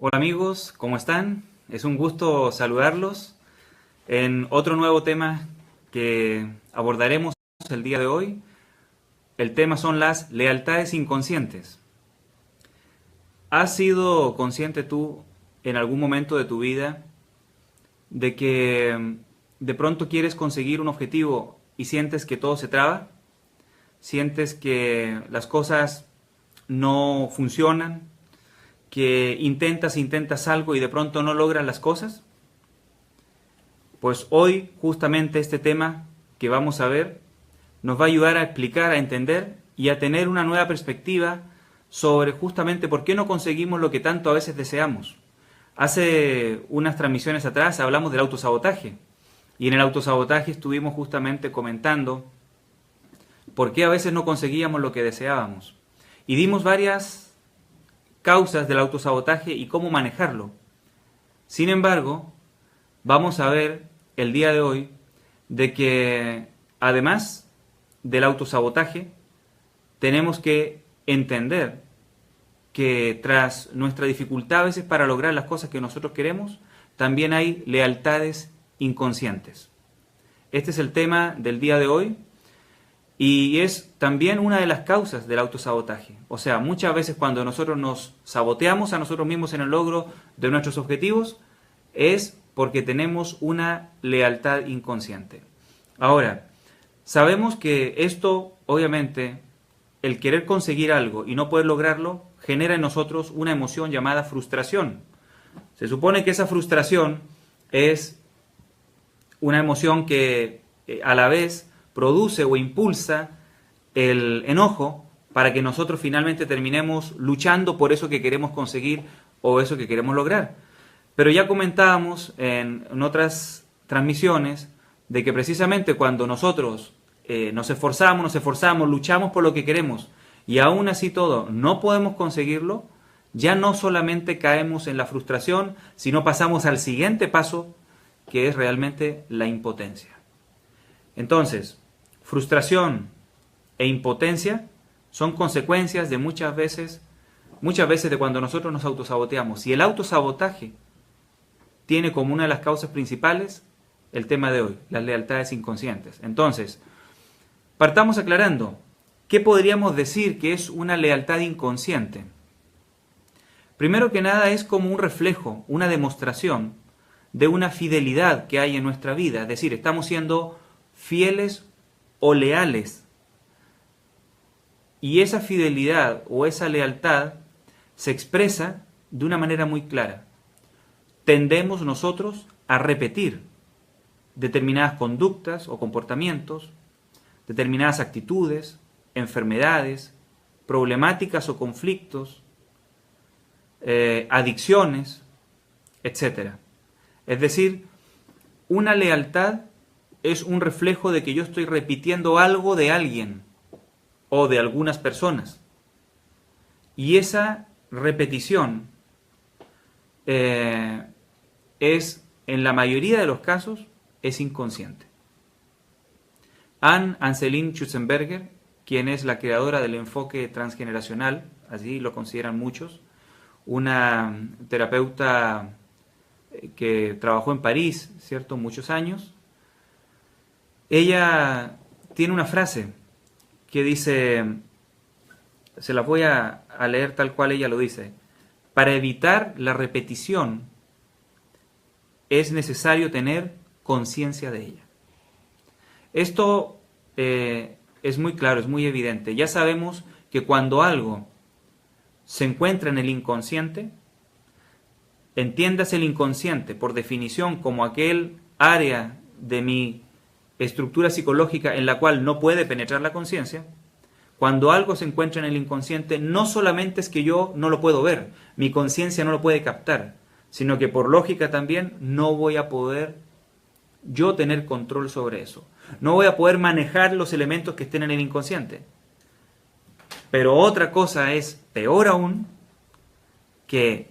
Hola amigos, ¿cómo están? Es un gusto saludarlos en otro nuevo tema que abordaremos el día de hoy. El tema son las lealtades inconscientes. ¿Has sido consciente tú en algún momento de tu vida de que de pronto quieres conseguir un objetivo y sientes que todo se traba? ¿Sientes que las cosas no funcionan? ¿Que intentas algo y de pronto no logras las cosas? Pues hoy justamente este tema que vamos a ver nos va a ayudar a explicar, a entender y a tener una nueva perspectiva sobre justamente por qué no conseguimos lo que tanto a veces deseamos. Hace unas transmisiones atrás hablamos del autosabotaje y en el autosabotaje estuvimos justamente comentando por qué a veces no conseguíamos lo que deseábamos. Y dimos varias causas del autosabotaje y cómo manejarlo. Sin embargo, vamos a ver el día de hoy de que además del autosabotaje tenemos que entender que tras nuestra dificultad a veces para lograr las cosas que nosotros queremos, también hay lealtades inconscientes. Este es el tema del día de hoy y es también una de las causas del autosabotaje. O sea, muchas veces cuando nosotros nos saboteamos a nosotros mismos en el logro de nuestros objetivos, es porque tenemos una lealtad inconsciente. Ahora, sabemos que esto, obviamente, el querer conseguir algo y no poder lograrlo, genera en nosotros una emoción llamada frustración. Se supone que esa frustración es una emoción que a la vez produce o impulsa el enojo para que nosotros finalmente terminemos luchando por eso que queremos conseguir o eso que queremos lograr. Pero ya comentábamos en otras transmisiones de que precisamente cuando nosotros nos esforzamos, luchamos por lo que queremos y aún así todo no podemos conseguirlo, ya no solamente caemos en la frustración, sino pasamos al siguiente paso, que es realmente la impotencia. Entonces, frustración e impotencia son consecuencias de muchas veces de cuando nosotros nos autosaboteamos. Y el autosabotaje tiene como una de las causas principales el tema de hoy, las lealtades inconscientes. Entonces, partamos aclarando, ¿qué podríamos decir que es una lealtad inconsciente? Primero que nada es como un reflejo, una demostración de una fidelidad que hay en nuestra vida, es decir, estamos siendo fieles o leales. Y esa fidelidad o esa lealtad se expresa de una manera muy clara. Tendemos nosotros a repetir determinadas conductas o comportamientos, determinadas actitudes, enfermedades, problemáticas o conflictos, adicciones, etc. Es decir, una lealtad es un reflejo de que yo estoy repitiendo algo de alguien o de algunas personas. Y esa repetición es, en la mayoría de los casos, es inconsciente. Anne-Anseline Schutzenberger, quien es la creadora del enfoque transgeneracional, así lo consideran muchos, una terapeuta que trabajó en París, ¿cierto?, muchos años, ella tiene una frase que dice, se la voy a leer tal cual ella lo dice: para evitar la repetición es necesario tener conciencia de ella. Esto es muy claro, es muy evidente. Ya sabemos que cuando algo se encuentra en el inconsciente, entiendas el inconsciente por definición como aquel área de mi estructura psicológica en la cual no puede penetrar la conciencia. Cuando algo se encuentra en el inconsciente, no solamente es que yo no lo puedo ver, mi conciencia no lo puede captar, sino que por lógica también no voy a poder yo tener control sobre eso. No voy a poder manejar los elementos que estén en el inconsciente. Pero otra cosa es, peor aún, que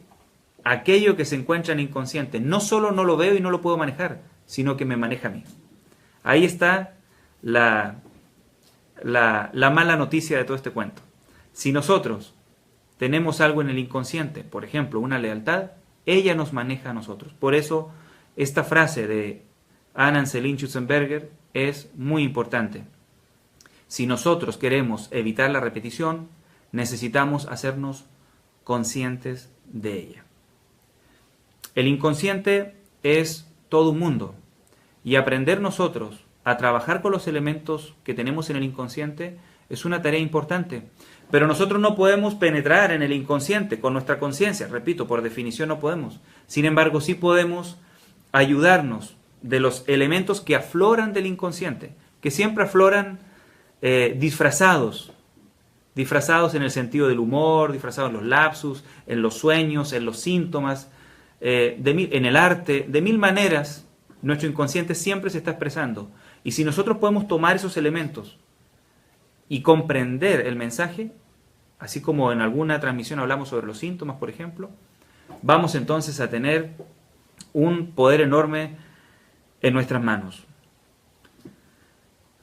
aquello que se encuentra en el inconsciente no solo no lo veo y no lo puedo manejar, sino que me maneja a mí. Ahí está la mala noticia de todo este cuento. Si nosotros tenemos algo en el inconsciente, por ejemplo, una lealtad, ella nos maneja a nosotros. Por eso esta frase de Anand Selim-Schutzenberger es muy importante. Si nosotros queremos evitar la repetición, necesitamos hacernos conscientes de ella. El inconsciente es todo un mundo, y aprender nosotros a trabajar con los elementos que tenemos en el inconsciente es una tarea importante. Pero nosotros no podemos penetrar en el inconsciente con nuestra conciencia. Repito, por definición no podemos. Sin embargo, sí podemos ayudarnos de los elementos que afloran del inconsciente, que siempre afloran disfrazados en el sentido del humor, disfrazados en los lapsus, en los sueños, en los síntomas, en el arte, de mil maneras. Nuestro inconsciente siempre se está expresando. Y si nosotros podemos tomar esos elementos y comprender el mensaje, así como en alguna transmisión hablamos sobre los síntomas, por ejemplo, vamos entonces a tener un poder enorme en nuestras manos.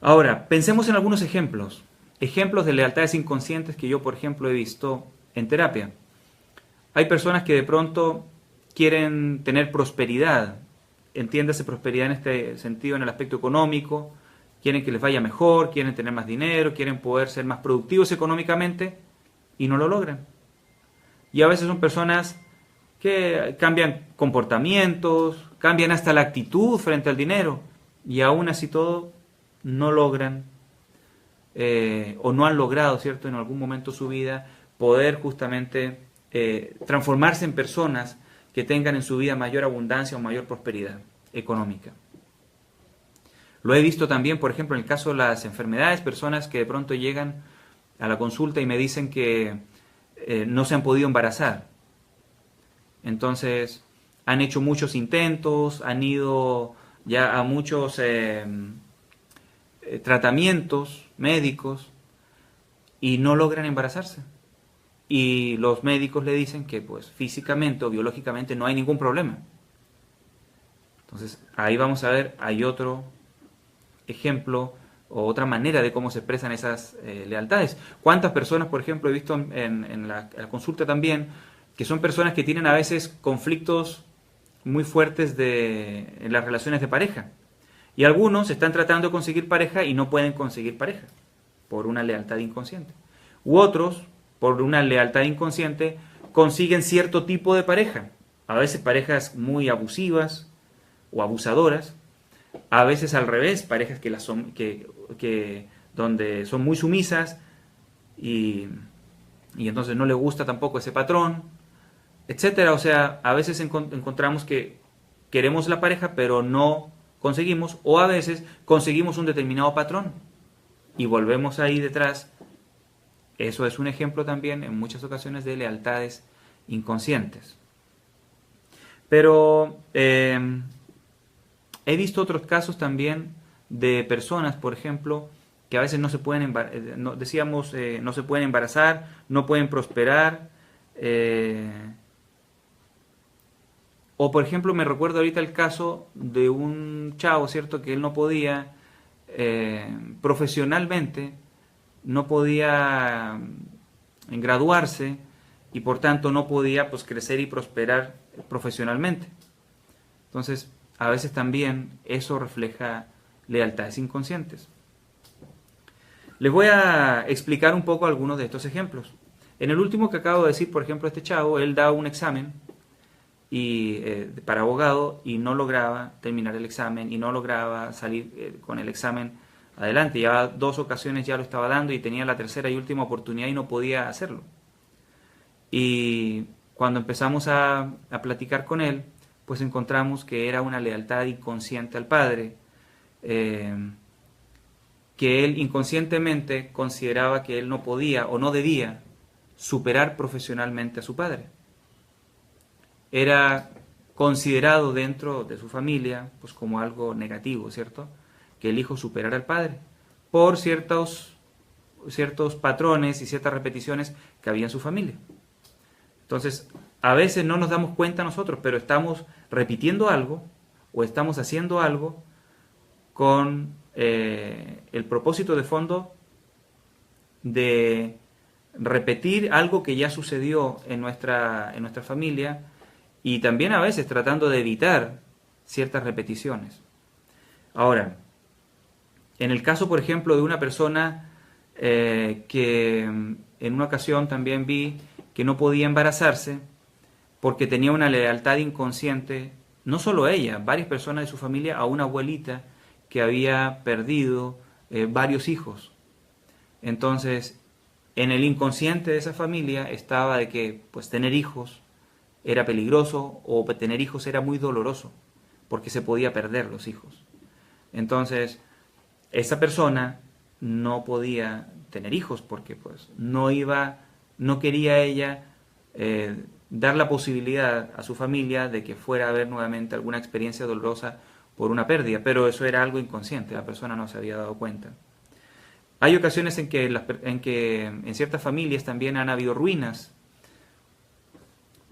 Ahora, pensemos en algunos ejemplos de lealtades inconscientes que yo, por ejemplo, he visto en terapia. Hay personas que de pronto quieren tener prosperidad, entiéndase prosperidad en este sentido, en el aspecto económico, quieren que les vaya mejor, quieren tener más dinero, quieren poder ser más productivos económicamente y no lo logran. Y a veces son personas que cambian comportamientos, cambian hasta la actitud frente al dinero y aún así todo no logran o no han logrado, ¿cierto?, en algún momento de su vida poder justamente transformarse en personas que tengan en su vida mayor abundancia o mayor prosperidad económica. Lo he visto también, por ejemplo, en el caso de las enfermedades, personas que de pronto llegan a la consulta y me dicen que no se han podido embarazar. Entonces, han hecho muchos intentos, han ido ya a muchos tratamientos médicos y no logran embarazarse. Y los médicos le dicen que pues físicamente o biológicamente no hay ningún problema. Entonces ahí vamos a ver, hay otro ejemplo o otra manera de cómo se expresan esas lealtades. ¿Cuántas personas, por ejemplo, he visto en la consulta también, que son personas que tienen a veces conflictos muy fuertes en las relaciones de pareja? Y algunos están tratando de conseguir pareja y no pueden conseguir pareja por una lealtad inconsciente. U otros, por una lealtad inconsciente, consiguen cierto tipo de pareja. A veces parejas muy abusivas o abusadoras, a veces al revés, parejas donde son muy sumisas y entonces no les gusta tampoco ese patrón, etcétera. O sea, a veces encontramos que queremos la pareja pero no conseguimos, o a veces conseguimos un determinado patrón y volvemos ahí detrás. Eso es un ejemplo también en muchas ocasiones de lealtades inconscientes. Pero he visto otros casos también de personas, por ejemplo, que a veces no se pueden no se pueden embarazar, no pueden prosperar. O por ejemplo, me recuerdo ahorita el caso de un chavo, ¿cierto?, que él no podía profesionalmente, no podía graduarse y por tanto no podía pues crecer y prosperar profesionalmente. Entonces, a veces también eso refleja lealtades inconscientes. Les voy a explicar un poco algunos de estos ejemplos. En el último que acabo de decir, por ejemplo, este chavo, él da un examen para abogado y no lograba terminar el examen y no lograba salir con el examen adelante. Ya 2 ocasiones ya lo estaba dando y tenía la tercera y última oportunidad y no podía hacerlo. Y cuando empezamos a platicar con él, pues encontramos que era una lealtad inconsciente al padre, que él inconscientemente consideraba que él no podía o no debía superar profesionalmente a su padre. Era considerado dentro de su familia pues como algo negativo, ¿cierto?, que el hijo superara al padre por ciertos patrones y ciertas repeticiones que había en su familia. Entonces, a veces no nos damos cuenta nosotros, pero estamos repitiendo algo o estamos haciendo algo con el propósito de fondo de repetir algo que ya sucedió en nuestra familia y también a veces tratando de evitar ciertas repeticiones. Ahora, en el caso, por ejemplo, de una persona que en una ocasión también vi que no podía embarazarse porque tenía una lealtad inconsciente, no solo ella, varias personas de su familia, a una abuelita que había perdido varios hijos. Entonces, en el inconsciente de esa familia estaba de que pues tener hijos era peligroso o tener hijos era muy doloroso porque se podía perder los hijos. Entonces, esa persona no podía tener hijos porque pues no quería ella dar la posibilidad a su familia de que fuera a haber nuevamente alguna experiencia dolorosa por una pérdida, pero eso era algo inconsciente, la persona no se había dado cuenta. Hay ocasiones en que en ciertas familias también han habido ruinas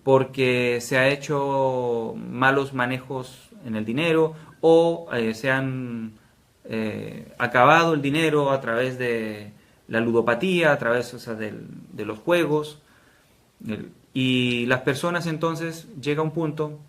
porque se ha hecho malos manejos en el dinero o se han acabado el dinero a través de la ludopatía, a través, o sea, de los juegos. Y las personas entonces llega un punto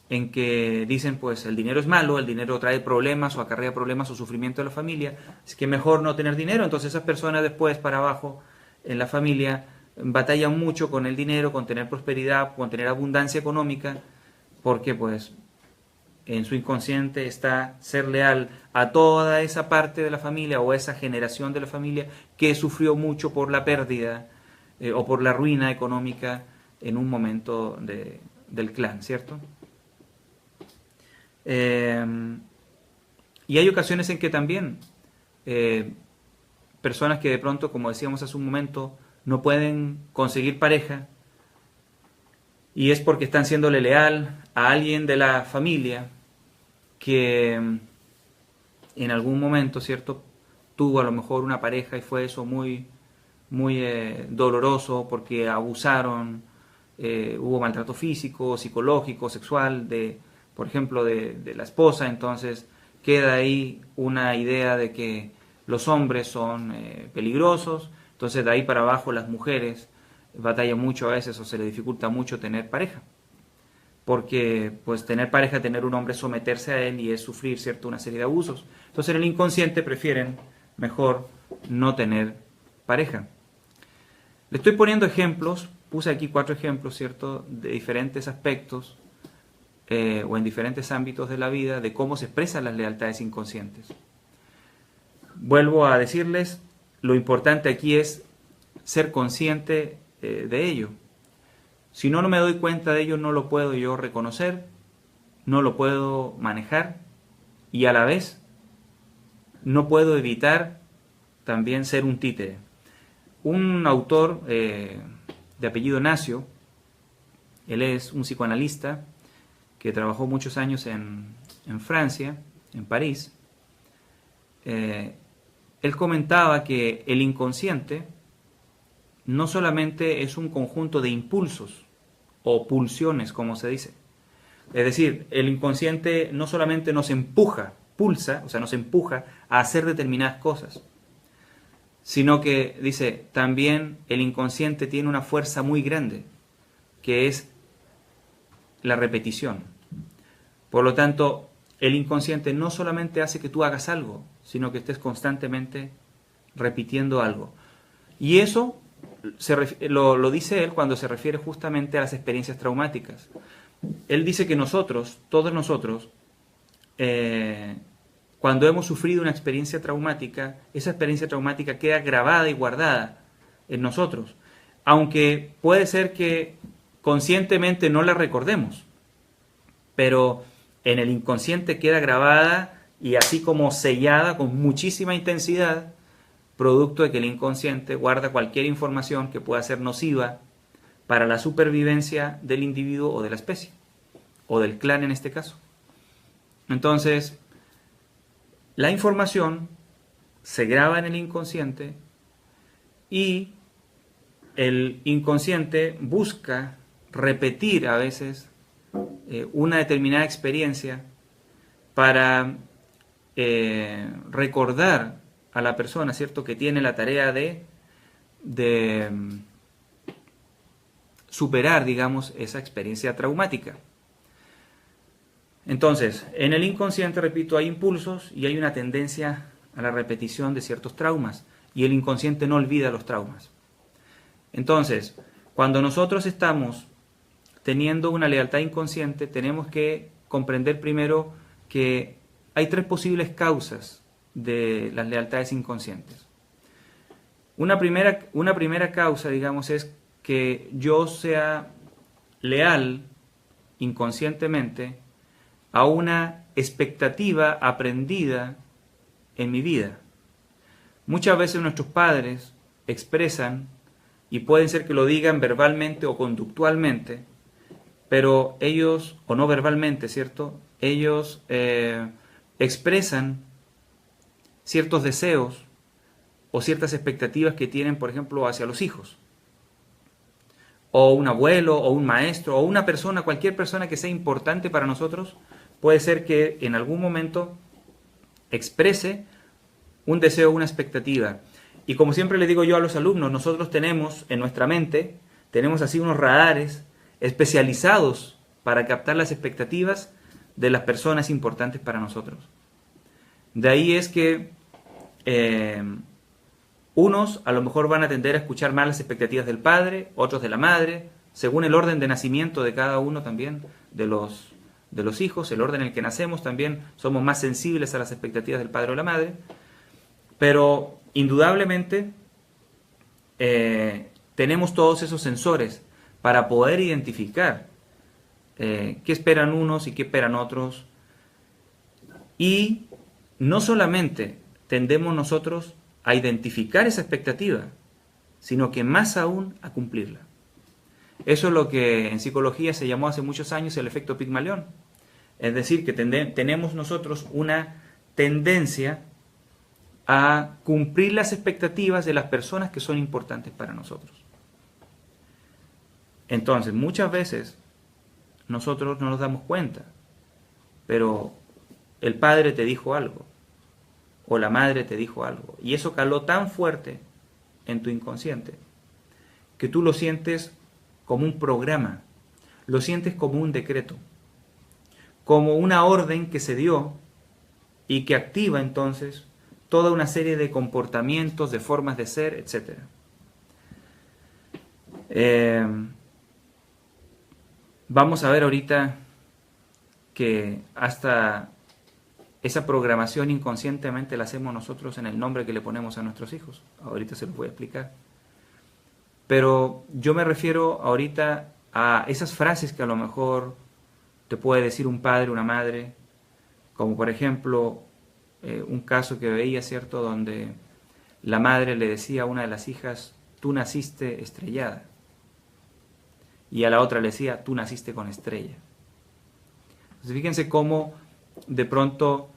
en que dicen pues el dinero es malo, el dinero trae problemas o acarrea problemas o sufrimiento a la familia, es que mejor no tener dinero. Entonces esas personas después para abajo en la familia batallan mucho con el dinero, con tener prosperidad, con tener abundancia económica, porque pues en su inconsciente está ser leal a toda esa parte de la familia o esa generación de la familia que sufrió mucho por la pérdida o por la ruina económica en un momento del clan, ¿cierto? Y hay ocasiones en que también personas que de pronto, como decíamos hace un momento, no pueden conseguir pareja y es porque están siéndole leal a alguien de la familia que en algún momento, ¿cierto?, tuvo a lo mejor una pareja y fue eso muy, muy doloroso porque abusaron, hubo maltrato físico, psicológico, sexual, por ejemplo, de la esposa. Entonces queda ahí una idea de que los hombres son peligrosos, entonces de ahí para abajo las mujeres batallan mucho a veces o se les dificulta mucho tener pareja. Porque pues tener pareja, tener un hombre, someterse a él y es sufrir, ¿cierto?, una serie de abusos. Entonces en el inconsciente prefieren mejor no tener pareja. Le estoy poniendo ejemplos, puse aquí 4 ejemplos, ¿cierto?, de diferentes aspectos o en diferentes ámbitos de la vida de cómo se expresan las lealtades inconscientes. Vuelvo a decirles, lo importante aquí es ser consciente de ello. Si no me doy cuenta de ello, no lo puedo yo reconocer, no lo puedo manejar y a la vez no puedo evitar también ser un títere. Un autor de apellido Nacio, él es un psicoanalista que trabajó muchos años en Francia, en París. Él comentaba que el inconsciente no solamente es un conjunto de impulsos o pulsiones, como se dice. Es decir, el inconsciente no solamente nos empuja, pulsa, o sea, nos empuja a hacer determinadas cosas, sino que, dice, también el inconsciente tiene una fuerza muy grande, que es la repetición. Por lo tanto, el inconsciente no solamente hace que tú hagas algo, sino que estés constantemente repitiendo algo. Y eso lo dice él cuando se refiere justamente a las experiencias traumáticas. Él dice que nosotros, todos nosotros, cuando hemos sufrido una experiencia traumática, esa experiencia traumática queda grabada y guardada en nosotros, aunque puede ser que conscientemente no la recordemos, pero en el inconsciente queda grabada y así como sellada con muchísima intensidad, producto de que el inconsciente guarda cualquier información que pueda ser nociva para la supervivencia del individuo o de la especie, o del clan en este caso. Entonces, la información se graba en el inconsciente y el inconsciente busca repetir a veces una determinada experiencia para recordar a la persona, ¿cierto?, que tiene la tarea de superar, digamos, esa experiencia traumática. Entonces, en el inconsciente, repito, hay impulsos y hay una tendencia a la repetición de ciertos traumas, y el inconsciente no olvida los traumas. Entonces, cuando nosotros estamos teniendo una lealtad inconsciente, tenemos que comprender primero que hay 3 posibles causas de las lealtades inconscientes. Una primera causa, digamos, es que yo sea leal inconscientemente a una expectativa aprendida en mi vida. Muchas veces nuestros padres expresan, y pueden ser que lo digan verbalmente o conductualmente, pero ellos, o no verbalmente, ¿cierto? Ellos expresan ciertos deseos o ciertas expectativas que tienen, por ejemplo, hacia los hijos, o un abuelo, o un maestro, o una persona, cualquier persona que sea importante para nosotros, puede ser que en algún momento exprese un deseo, una expectativa. Y como siempre le digo yo a los alumnos, nosotros tenemos en nuestra mente, tenemos así unos radares especializados para captar las expectativas de las personas importantes para nosotros. De ahí es que unos a lo mejor van a tender a escuchar más las expectativas del padre, otros de la madre, según el orden de nacimiento de cada uno también de los hijos, el orden en el que nacemos también somos más sensibles a las expectativas del padre o la madre, pero indudablemente tenemos todos esos sensores para poder identificar qué esperan unos y qué esperan otros, y no solamente tendemos nosotros a identificar esa expectativa, sino que más aún a cumplirla. Eso es lo que en psicología se llamó hace muchos años el efecto Pigmalión. Es decir, que tenemos nosotros una tendencia a cumplir las expectativas de las personas que son importantes para nosotros. Entonces, muchas veces nosotros no nos damos cuenta, pero el padre te dijo algo, o la madre te dijo algo, y eso caló tan fuerte en tu inconsciente que tú lo sientes como un programa, lo sientes como un decreto, como una orden que se dio y que activa entonces toda una serie de comportamientos, de formas de ser, etc. Vamos a ver ahorita que hasta esa programación inconscientemente la hacemos nosotros en el nombre que le ponemos a nuestros hijos. Ahorita se los voy a explicar. Pero yo me refiero ahorita a esas frases que a lo mejor te puede decir un padre, una madre, como por ejemplo un caso que veía, ¿cierto?, donde la madre le decía a una de las hijas, tú naciste estrellada, y a la otra le decía, tú naciste con estrella. Entonces fíjense cómo de pronto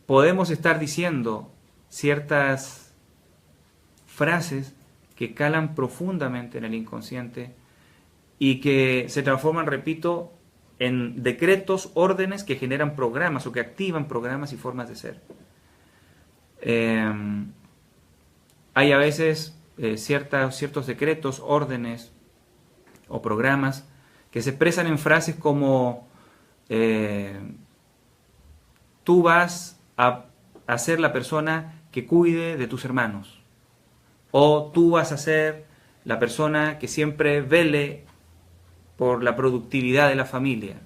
podemos estar diciendo ciertas frases que calan profundamente en el inconsciente y que se transforman, repito, en decretos, órdenes que generan programas o que activan programas y formas de ser. Hay a veces ciertos decretos, órdenes o programas que se expresan en frases como tú vas a ser la persona que cuide de tus hermanos, o tú vas a ser la persona que siempre vele por la productividad de la familia,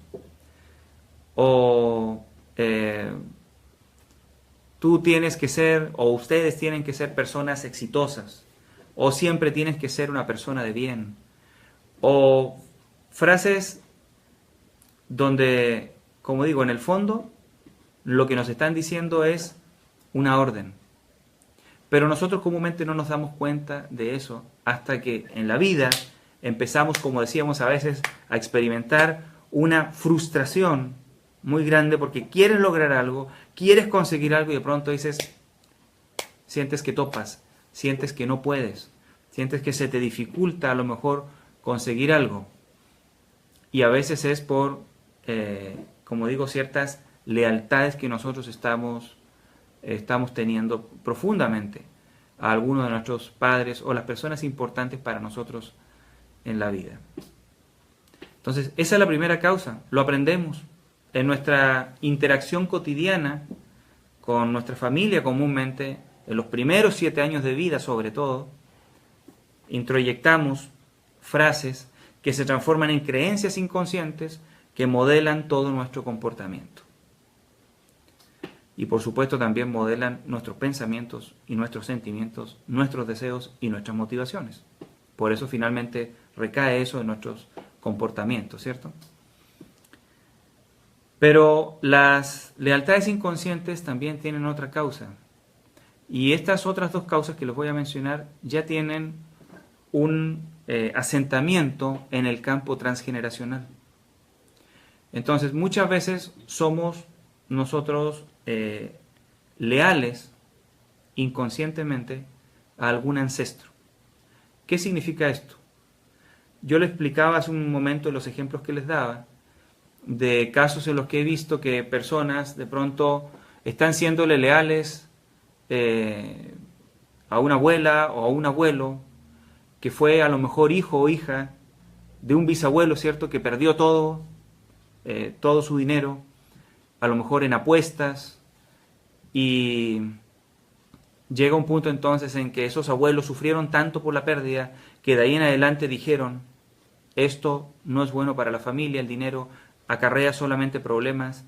o tú tienes que ser, o ustedes tienen que ser personas exitosas, o siempre tienes que ser una persona de bien, o frases donde, como digo, en el fondo lo que nos están diciendo es una orden. Pero nosotros comúnmente no nos damos cuenta de eso hasta que en la vida empezamos, como decíamos a veces, a experimentar una frustración muy grande porque quieres lograr algo, quieres conseguir algo y de pronto sientes que topas, sientes que no puedes, sientes que se te dificulta a lo mejor conseguir algo. Y a veces es por, como digo, ciertas lealtades que nosotros estamos teniendo profundamente a alguno de nuestros padres o las personas importantes para nosotros en la vida. Entonces, esa es la primera causa, lo aprendemos en nuestra interacción cotidiana con nuestra familia comúnmente, en los primeros 7 años de vida sobre todo, introyectamos frases que se transforman en creencias inconscientes que modelan todo nuestro comportamiento. Y por supuesto también modelan nuestros pensamientos y nuestros sentimientos, nuestros deseos y nuestras motivaciones. Por eso finalmente recae eso en nuestros comportamientos, ¿cierto? Pero las lealtades inconscientes también tienen otra causa. Y estas otras dos causas que les voy a mencionar ya tienen un asentamiento en el campo transgeneracional. Entonces, muchas veces somos nosotros leales inconscientemente a algún ancestro. ¿Qué significa esto? Yo le explicaba hace un momento los ejemplos que les daba de casos en los que he visto que personas de pronto están siéndole leales a una abuela o a un abuelo que fue a lo mejor hijo o hija de un bisabuelo, ¿cierto? Que perdió todo su dinero, a lo mejor en apuestas, y llega un punto entonces en que esos abuelos sufrieron tanto por la pérdida que de ahí en adelante dijeron: esto no es bueno para la familia, el dinero acarrea solamente problemas,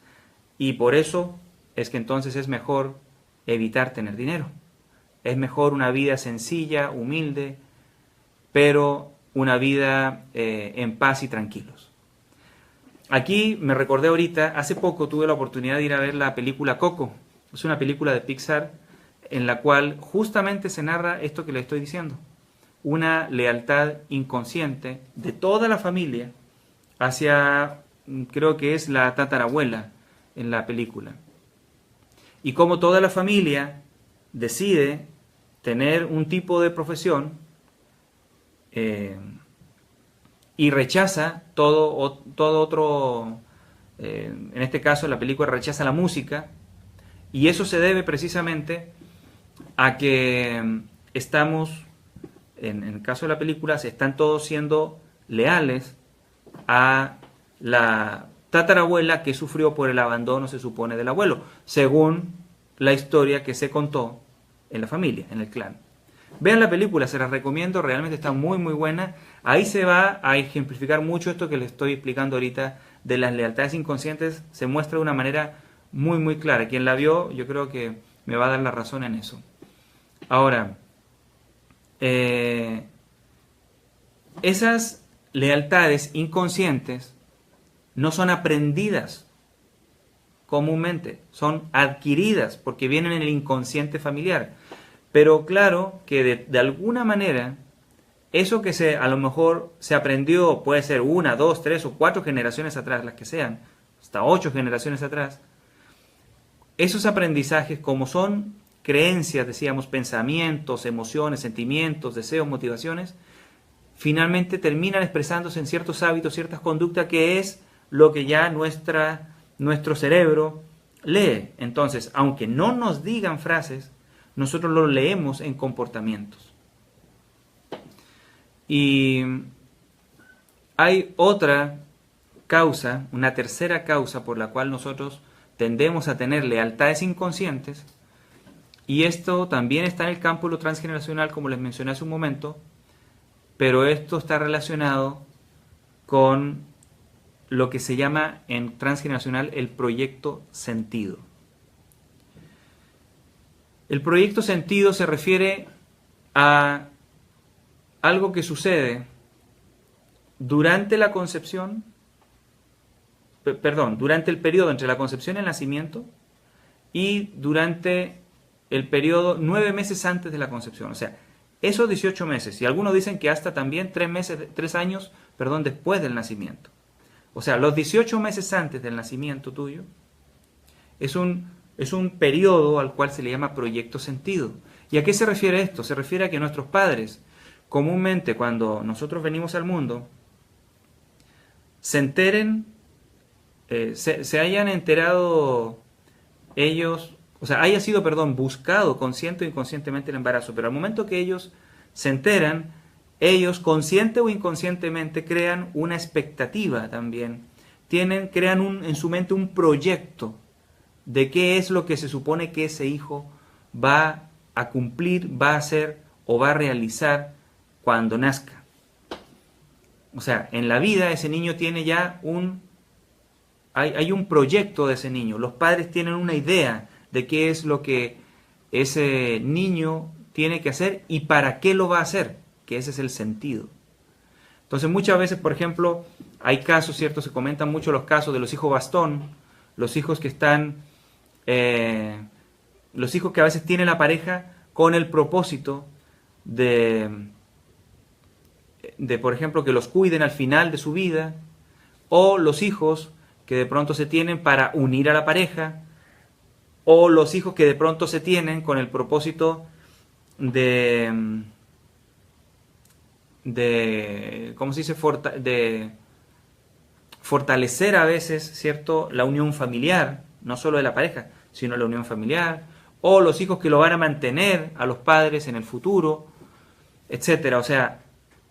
y por eso es que entonces es mejor evitar tener dinero. Es mejor una vida sencilla, humilde, pero una vida en paz y tranquilos. Aquí me recordé ahorita, hace poco tuve la oportunidad de ir a ver la película Coco. Es una película de Pixar en la cual justamente se narra esto que le estoy diciendo. Una lealtad inconsciente de toda la familia hacia, creo que es la tatarabuela en la película. Y cómo toda la familia decide tener un tipo de profesión y rechaza todo otro, en este caso la película rechaza la música, y eso se debe precisamente a que estamos, en el caso de la película, se están todos siendo leales a la tatarabuela que sufrió por el abandono, se supone, del abuelo, según la historia que se contó en la familia, en el clan. Vean la película, se las recomiendo, realmente está muy muy buena. Ahí se va a ejemplificar mucho esto que les estoy explicando ahorita de las lealtades inconscientes, se muestra de una manera muy muy clara. Quien la vio, yo creo que me va a dar la razón en eso. Ahora, esas lealtades inconscientes no son aprendidas comúnmente, son adquiridas porque vienen en el inconsciente familiar. Pero claro que de alguna manera, eso que a lo mejor se aprendió, puede ser 1, 2, 3 o 4 generaciones atrás, las que sean, hasta 8 generaciones atrás, esos aprendizajes, como son creencias, decíamos, pensamientos, emociones, sentimientos, deseos, motivaciones, finalmente terminan expresándose en ciertos hábitos, ciertas conductas, que es lo que ya nuestro cerebro lee. Entonces, aunque no nos digan frases, nosotros lo leemos en comportamientos. Y hay otra causa, una tercera causa por la cual nosotros tendemos a tener lealtades inconscientes, y esto también está en el campo de lo transgeneracional, como les mencioné hace un momento, pero esto está relacionado con lo que se llama en transgeneracional el proyecto sentido. El proyecto sentido se refiere a algo que sucede durante la concepción, durante el periodo entre la concepción y el nacimiento, y durante el periodo 9 meses antes de la concepción. O sea, esos 18 meses, y algunos dicen que hasta también 3 años después del nacimiento. O sea, los 18 meses antes del nacimiento tuyo es un periodo al cual se le llama proyecto sentido. ¿Y a qué se refiere esto? Se refiere a que nuestros padres, comúnmente cuando nosotros venimos al mundo, se enteren, se hayan enterado ellos o sea, haya sido, perdón, buscado consciente o inconscientemente el embarazo, pero al momento que ellos se enteran, ellos consciente o inconscientemente crean una expectativa también, crean en su mente un proyecto de qué es lo que se supone que ese hijo va a cumplir, va a hacer o va a realizar cuando nazca. O sea, en la vida ese niño tiene ya hay un proyecto de ese niño. Los padres tienen una idea de qué es lo que ese niño tiene que hacer y para qué lo va a hacer, que ese es el sentido. Entonces muchas veces, por ejemplo, hay casos, ¿cierto? Se comentan mucho los casos de los hijos bastón, los hijos que están, los hijos que a veces tienen la pareja con el propósito de, por ejemplo, que los cuiden al final de su vida, o los hijos que de pronto se tienen para unir a la pareja, o los hijos que de pronto se tienen con el propósito de ¿cómo se dice? De fortalecer a veces, ¿cierto?, la unión familiar, no solo de la pareja, sino la unión familiar, o los hijos que lo van a mantener a los padres en el futuro, etcétera. O sea,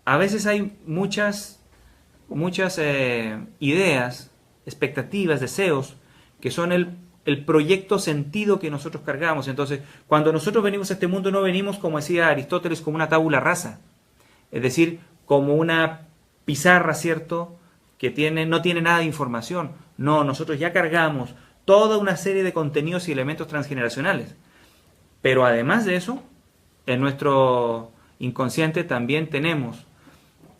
a veces hay muchas ideas, expectativas, deseos, que son el proyecto sentido que nosotros cargamos. Entonces, cuando nosotros venimos a este mundo, no venimos, como decía Aristóteles, como una tabula rasa, es decir, como una pizarra, ¿cierto?, que no tiene nada de información. No, nosotros ya cargamos toda una serie de contenidos y elementos transgeneracionales. Pero además de eso, en nuestro inconsciente también tenemos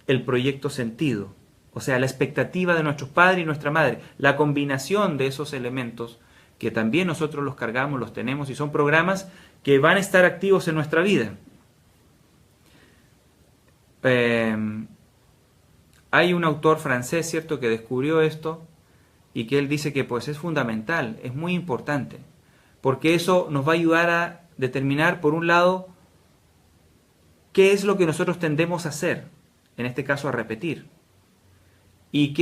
el proyecto sentido, o sea, la expectativa de nuestros padres y nuestra madre, la combinación de esos elementos que también nosotros los cargamos, los tenemos y son programas que van a estar activos en nuestra vida. Hay un autor francés, ¿cierto?, que descubrió esto y que él dice que pues es fundamental, es muy importante, porque eso nos va a ayudar a determinar, por un lado, qué es lo que nosotros tendemos a hacer, en este caso a repetir, y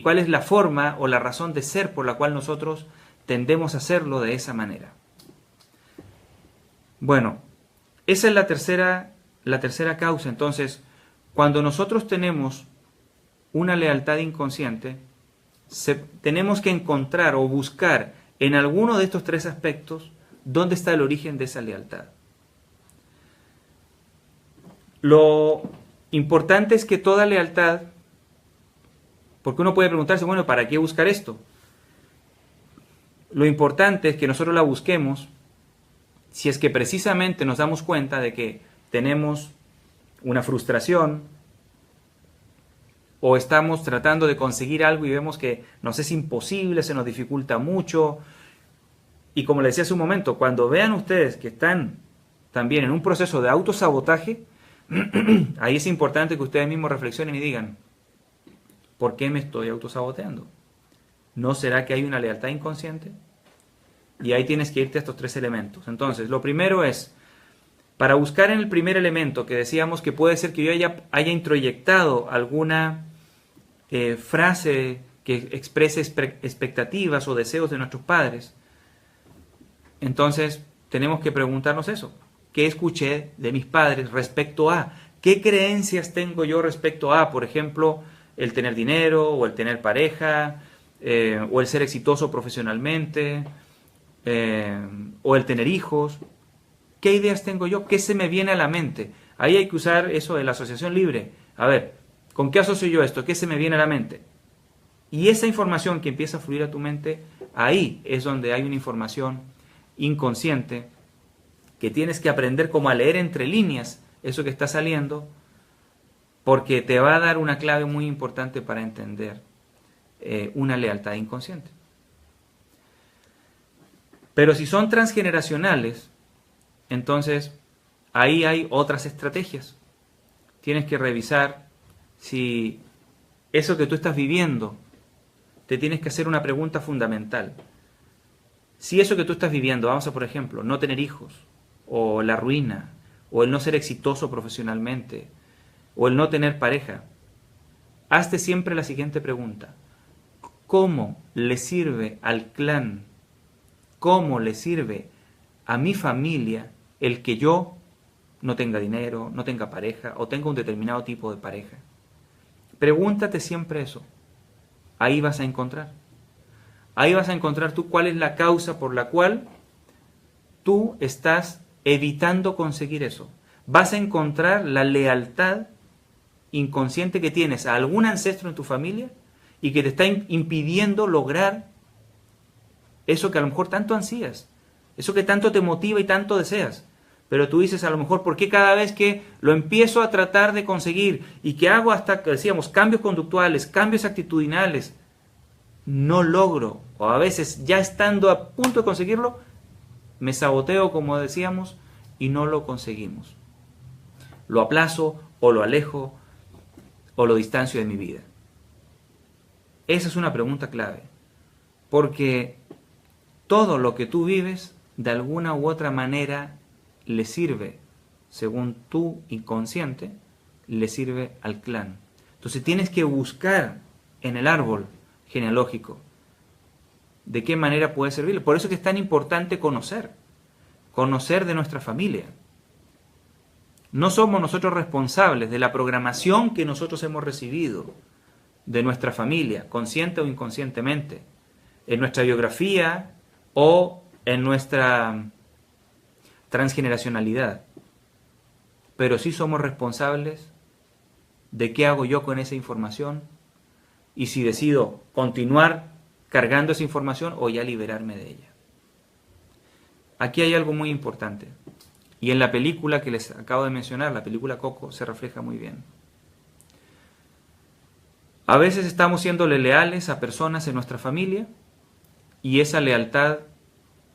cuál es la forma o la razón de ser por la cual nosotros tendemos a hacerlo de esa manera. Bueno, esa es la tercera causa. Entonces, cuando nosotros tenemos una lealtad inconsciente, tenemos que encontrar o buscar en alguno de estos tres aspectos dónde está el origen de esa lealtad. Lo importante es que toda lealtad, porque uno puede preguntarse, bueno, ¿para qué buscar esto? Lo importante es que nosotros la busquemos si es que precisamente nos damos cuenta de que tenemos una frustración o estamos tratando de conseguir algo y vemos que nos es imposible, se nos dificulta mucho. Y como les decía hace un momento, cuando vean ustedes que están también en un proceso de autosabotaje, ahí es importante que ustedes mismos reflexionen y digan, ¿por qué me estoy autosaboteando? ¿No será que hay una lealtad inconsciente? Y ahí tienes que irte a estos tres elementos. Entonces, lo primero es, para buscar en el primer elemento, que decíamos que puede ser que yo haya introyectado alguna frase que exprese expectativas o deseos de nuestros padres, entonces tenemos que preguntarnos eso. ¿Qué escuché de mis padres respecto a? ¿Qué creencias tengo yo respecto a, por ejemplo, el tener dinero, o el tener pareja, o el ser exitoso profesionalmente, o el tener hijos? ¿Qué ideas tengo yo? ¿Qué se me viene a la mente? Ahí hay que usar eso de la asociación libre. A ver, ¿con qué asocio yo esto? ¿Qué se me viene a la mente? Y esa información que empieza a fluir a tu mente, ahí es donde hay una información inconsciente que tienes que aprender como a leer entre líneas eso que está saliendo, porque te va a dar una clave muy importante para entender una lealtad inconsciente. Pero si son transgeneracionales, entonces ahí hay otras estrategias. Tienes que revisar si eso que tú estás viviendo, te tienes que hacer una pregunta fundamental. Si eso que tú estás viviendo, vamos a por ejemplo, no tener hijos, o la ruina, o el no ser exitoso profesionalmente, o el no tener pareja, hazte siempre la siguiente pregunta. ¿Cómo le sirve al clan? cómo le sirve a mi familia el que yo no tenga dinero, no tenga pareja o tenga un determinado tipo de pareja. Pregúntate siempre eso. Ahí vas a encontrar. Ahí vas a encontrar tú cuál es la causa por la cual tú estás evitando conseguir eso. Vas a encontrar la lealtad inconsciente que tienes a algún ancestro en tu familia y que te está impidiendo lograr eso que a lo mejor tanto ansías, eso que tanto te motiva y tanto deseas. Pero tú dices a lo mejor, ¿por qué cada vez que lo empiezo a tratar de conseguir y que hago hasta, decíamos, cambios conductuales, cambios actitudinales, no logro? O a veces ya estando a punto de conseguirlo, me saboteo, como decíamos, y no lo conseguimos. Lo aplazo o lo alejo o lo distancio de mi vida. Esa es una pregunta clave, porque todo lo que tú vives, de alguna u otra manera, le sirve, según tu inconsciente, le sirve al clan. Entonces tienes que buscar en el árbol genealógico de qué manera puede servirle. Por eso es que es tan importante conocer de nuestra familia. No somos nosotros responsables de la programación que nosotros hemos recibido de nuestra familia, consciente o inconscientemente, en nuestra biografía o en nuestra transgeneracionalidad. Pero sí somos responsables de qué hago yo con esa información y si decido continuar cargando esa información o ya liberarme de ella. Aquí hay algo muy importante. Y en la película que les acabo de mencionar, la película Coco, se refleja muy bien. A veces estamos siéndole leales a personas en nuestra familia y esa lealtad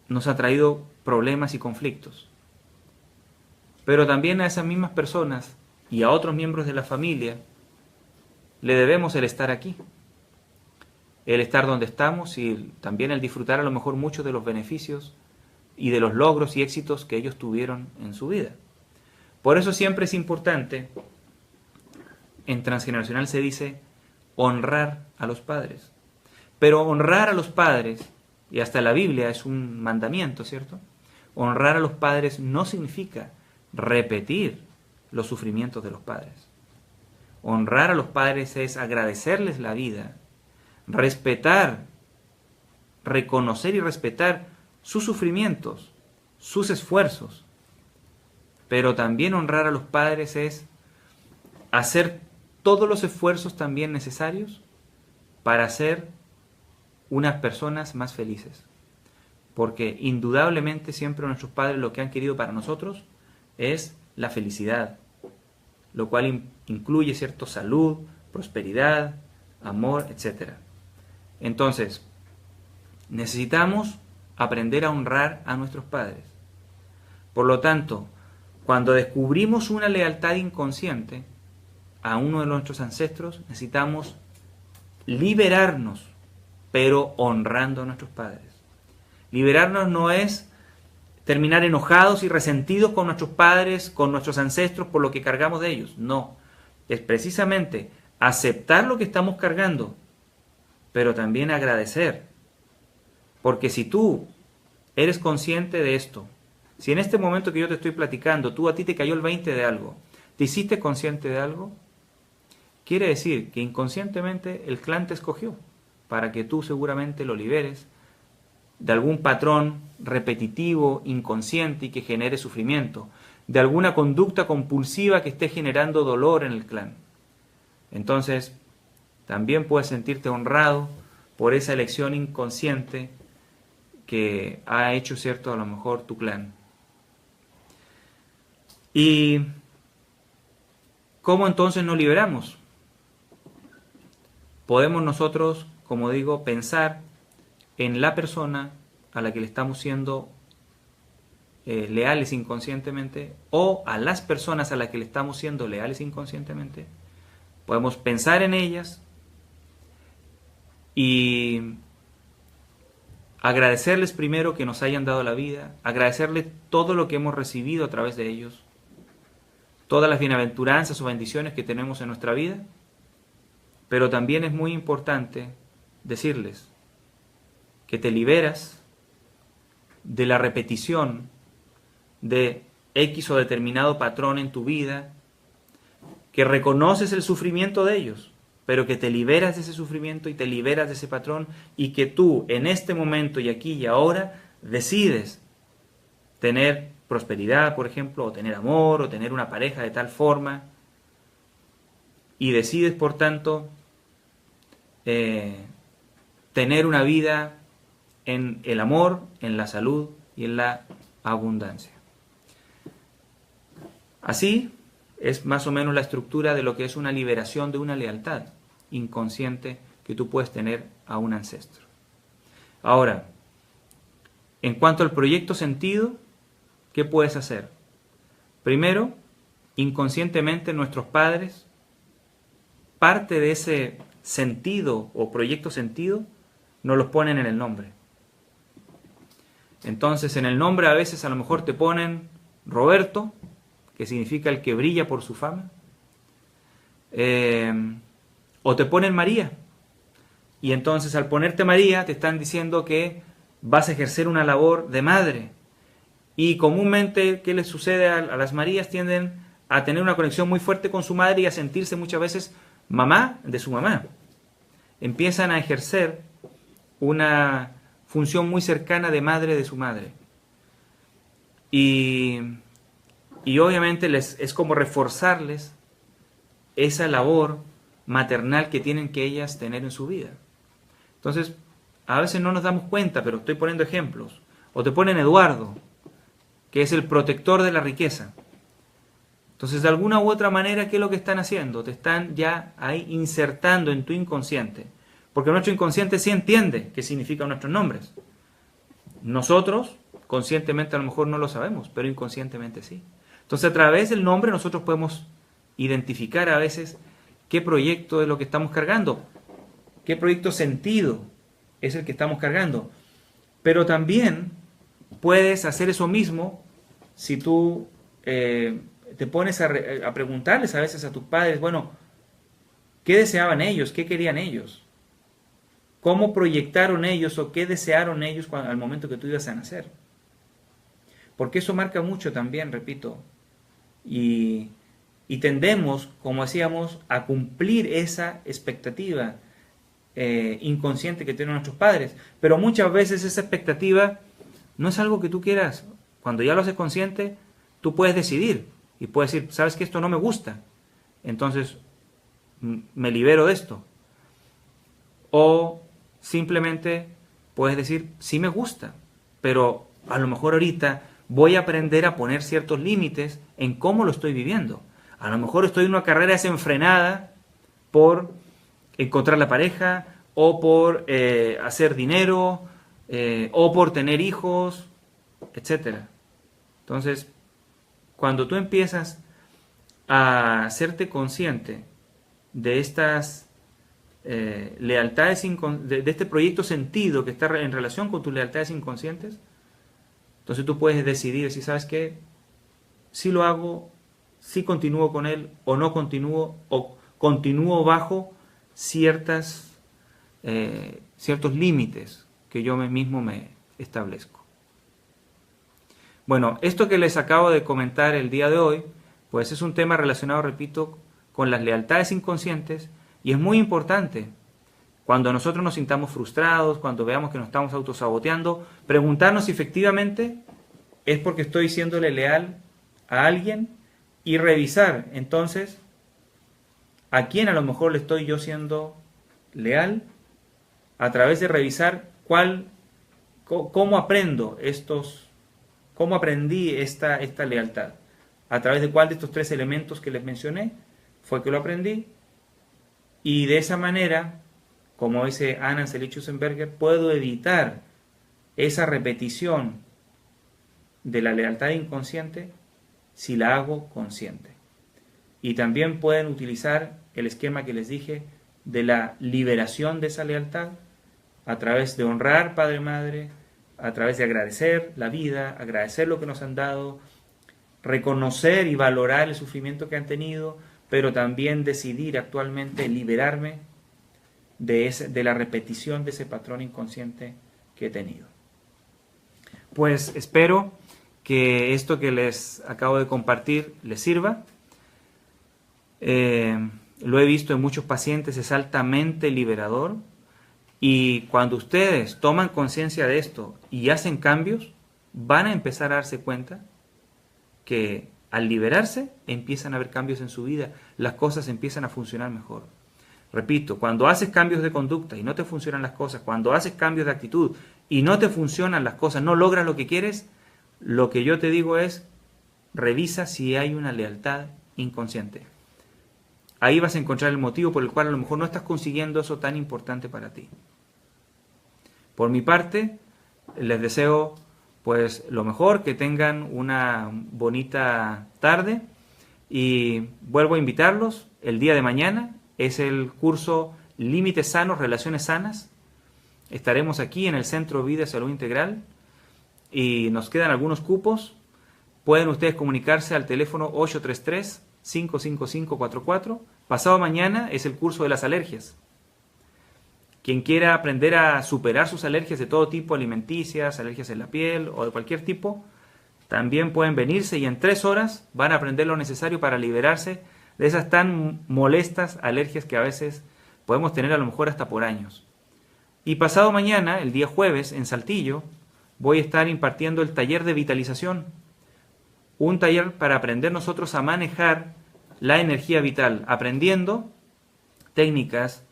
nos ha traído problemas y conflictos. Pero también a esas mismas personas y a otros miembros de la familia le debemos el estar aquí, el estar donde estamos y también el disfrutar a lo mejor muchos de los beneficios y de los logros y éxitos que ellos tuvieron en su vida. Por eso siempre es importante, en Transgeneracional se dice, honrar a los padres. Pero honrar a los padres, y hasta la Biblia es un mandamiento, ¿cierto? Honrar a los padres no significa repetir los sufrimientos de los padres. Honrar a los padres es agradecerles la vida, respetar, reconocer y respetar sus sufrimientos, sus esfuerzos. Pero también honrar a los padres es hacer todos los esfuerzos también necesarios para ser unas personas más felices. Porque indudablemente siempre nuestros padres lo que han querido para nosotros es la felicidad, lo cual incluye cierto salud, prosperidad, amor, etc. Entonces, necesitamos aprender a honrar a nuestros padres. Por lo tanto, cuando descubrimos una lealtad inconsciente a uno de nuestros ancestros, necesitamos liberarnos, pero honrando a nuestros padres. Liberarnos no es terminar enojados y resentidos con nuestros padres, con nuestros ancestros por lo que cargamos de ellos. No, es precisamente aceptar lo que estamos cargando, pero también agradecer. Porque si tú eres consciente de esto, si en este momento que yo te estoy platicando, a ti te cayó el 20 de algo, te hiciste consciente de algo, quiere decir que inconscientemente el clan te escogió para que tú seguramente lo liberes de algún patrón repetitivo, inconsciente y que genere sufrimiento, de alguna conducta compulsiva que esté generando dolor en el clan. Entonces, también puedes sentirte honrado por esa elección inconsciente que ha hecho, cierto, a lo mejor tu clan. ¿Y cómo entonces nos liberamos? Podemos nosotros, como digo, pensar en la persona a la que le estamos siendo leales inconscientemente o a las personas a las que le estamos siendo leales inconscientemente. Podemos pensar en ellas y agradecerles primero que nos hayan dado la vida, agradecerles todo lo que hemos recibido a través de ellos, todas las bienaventuranzas o bendiciones que tenemos en nuestra vida, pero también es muy importante decirles que te liberas de la repetición de X o determinado patrón en tu vida, que reconoces el sufrimiento de ellos, pero que te liberas de ese sufrimiento y te liberas de ese patrón, y que tú en este momento y aquí y ahora decides tener prosperidad, por ejemplo, o tener amor, o tener una pareja de tal forma, y decides, por tanto, tener una vida en el amor, en la salud y en la abundancia. Así es más o menos la estructura de lo que es una liberación de una lealtad inconsciente que tú puedes tener a un ancestro. Ahora, en cuanto al proyecto sentido, ¿qué puedes hacer? Primero, inconscientemente nuestros padres, parte de ese sentido o proyecto sentido, nos los ponen en el nombre. Entonces, en el nombre a veces a lo mejor te ponen Roberto, que significa el que brilla por su fama, o te ponen María, y entonces al ponerte María te están diciendo que vas a ejercer una labor de madre. Y comúnmente, ¿qué les sucede a las Marías? Tienden a tener una conexión muy fuerte con su madre y a sentirse muchas veces mamá de su mamá. Empiezan a ejercer una función muy cercana de madre de su madre. Y obviamente es como reforzarles esa labor maternal que tienen que ellas tener en su vida. Entonces, a veces no nos damos cuenta, pero estoy poniendo ejemplos. O te ponen Eduardo, que es el protector de la riqueza. Entonces, de alguna u otra manera, ¿qué es lo que están haciendo? Te están ya ahí insertando en tu inconsciente. Porque nuestro inconsciente sí entiende qué significan nuestros nombres. Nosotros, conscientemente a lo mejor no lo sabemos, pero inconscientemente sí. Entonces, a través del nombre nosotros podemos identificar a veces qué proyecto es lo que estamos cargando, qué proyecto sentido es el que estamos cargando. Pero también puedes hacer eso mismo si tú te pones a preguntarles a veces a tus padres, bueno, ¿qué deseaban ellos? ¿Qué querían ellos? ¿Cómo proyectaron ellos o qué desearon ellos al momento que tú ibas a nacer? Porque eso marca mucho también, repito, y tendemos, como decíamos, a cumplir esa expectativa inconsciente que tienen nuestros padres. Pero muchas veces esa expectativa no es algo que tú quieras. Cuando ya lo haces consciente, tú puedes decidir y puedes decir, sabes que esto no me gusta, entonces me libero de esto. O simplemente puedes decir, sí me gusta, pero a lo mejor ahorita voy a aprender a poner ciertos límites en cómo lo estoy viviendo. A lo mejor estoy en una carrera desenfrenada por encontrar la pareja, o por hacer dinero, o por tener hijos, etc. Entonces, cuando tú empiezas a hacerte consciente de estas lealtades, de este proyecto sentido que está en relación con tus lealtades inconscientes, entonces tú puedes decidir si sabes que si lo hago, si continúo con él o no continúo, o continúo bajo ciertos límites que yo mismo me establezco. Bueno, esto que les acabo de comentar el día de hoy, pues es un tema relacionado, repito, con las lealtades inconscientes, y es muy importante cuando nosotros nos sintamos frustrados, cuando veamos que nos estamos autosaboteando, preguntarnos si efectivamente es porque estoy siéndole leal a alguien, y revisar entonces a quién a lo mejor le estoy yo siendo leal, a través de revisar cómo aprendí esta lealtad, a través de cuál de estos tres elementos que les mencioné fue que lo aprendí, y de esa manera, como dice Anna Selitzschussenberger, puedo evitar esa repetición de la lealtad inconsciente si la hago consciente. Y también pueden utilizar el esquema que les dije de la liberación de esa lealtad a través de honrar padre y madre, a través de agradecer la vida, agradecer lo que nos han dado, reconocer y valorar el sufrimiento que han tenido, pero también decidir actualmente liberarme de la repetición de ese patrón inconsciente que he tenido. Pues espero que esto que les acabo de compartir les sirva. Lo he visto en muchos pacientes, es altamente liberador. Y cuando ustedes toman conciencia de esto y hacen cambios, van a empezar a darse cuenta que al liberarse empiezan a haber cambios en su vida, las cosas empiezan a funcionar mejor. Repito, cuando haces cambios de conducta y no te funcionan las cosas, cuando haces cambios de actitud y no te funcionan las cosas, no logras lo que quieres, lo que yo te digo es, revisa si hay una lealtad inconsciente. Ahí vas a encontrar el motivo por el cual a lo mejor no estás consiguiendo eso tan importante para ti. Por mi parte, les deseo pues lo mejor, que tengan una bonita tarde y vuelvo a invitarlos. El día de mañana es el curso Límites Sanos, Relaciones Sanas. Estaremos aquí en el Centro Vida Salud Integral y nos quedan algunos cupos. Pueden ustedes comunicarse al teléfono 833-55544. Pasado mañana es el curso de las alergias. Quien quiera aprender a superar sus alergias de todo tipo, alimenticias, alergias en la piel o de cualquier tipo, también pueden venirse y en 3 horas van a aprender lo necesario para liberarse de esas tan molestas alergias que a veces podemos tener a lo mejor hasta por años. Y pasado mañana, el día jueves, en Saltillo, voy a estar impartiendo el taller de vitalización. Un taller para aprender nosotros a manejar la energía vital, aprendiendo técnicas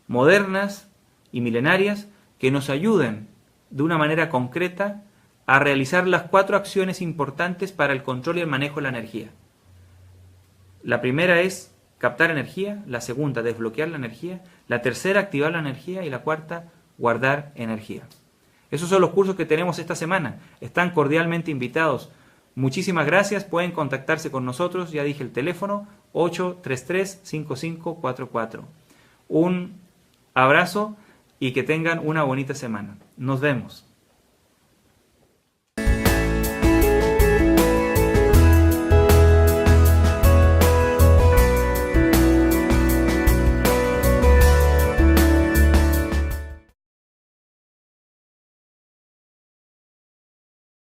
modernas y milenarias que nos ayuden de una manera concreta a realizar las 4 acciones importantes para el control y el manejo de la energía. La primera es captar energía, la segunda desbloquear la energía, la tercera activar la energía y la cuarta guardar energía. Esos son los cursos que tenemos esta semana. Están cordialmente invitados. Muchísimas gracias. Pueden contactarse con nosotros. Ya dije el teléfono 833-5544. Un abrazo y que tengan una bonita semana. Nos vemos.